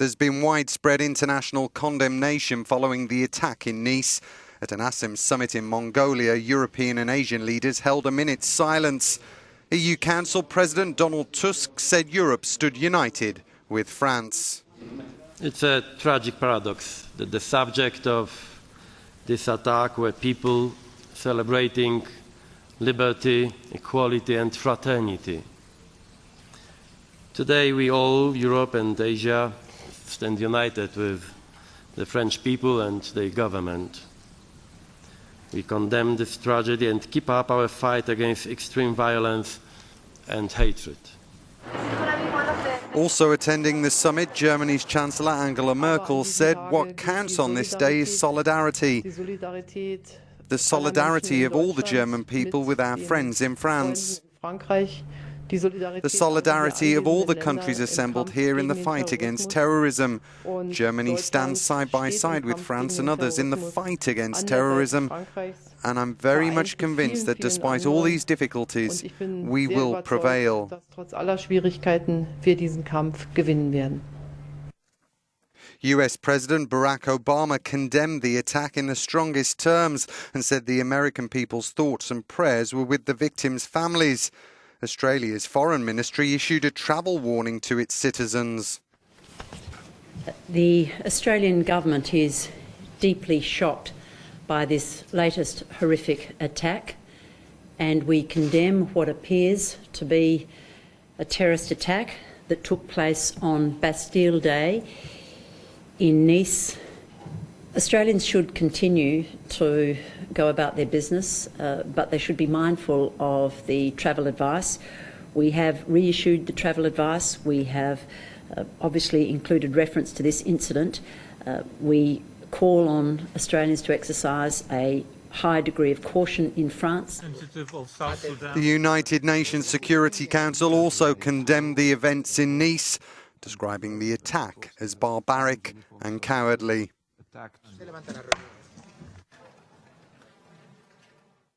There's been widespread international condemnation following the attack in Nice. At an ASEM summit in Mongolia, European and Asian leaders held a minute's silence. EU Council President Donald Tusk said Europe stood united with France. It's a tragic paradox that the subject of this attack were people celebrating liberty, equality and fraternity. Today we all, Europe and Asia, stand united with the French people and their government. We condemn this tragedy and keep up our fight against extreme violence and hatred. Also attending the summit, Germany's Chancellor Angela Merkel said what counts on this day is solidarity. The solidarity of all the German people with our friends in France. The solidarity of all the countries assembled here in the fight against terrorism. Germany stands side by side with France and others in the fight against terrorism. And I'm very much convinced that despite all these difficulties, we will prevail. US President Barack Obama condemned the attack in the strongest terms and said the American people's thoughts and prayers were with the victims' families. Australia's Foreign Ministry issued a travel warning to its citizens. The Australian government is deeply shocked by this latest horrific attack, and we condemn what appears to be a terrorist attack that took place on Bastille Day in Nice. Australians should continue to go about their business, but they should be mindful of the travel advice. We have reissued the travel advice. We have obviously included reference to this incident. We call on Australians to exercise a high degree of caution in France. The United Nations Security Council also condemned the events in Nice, describing the attack as barbaric and cowardly.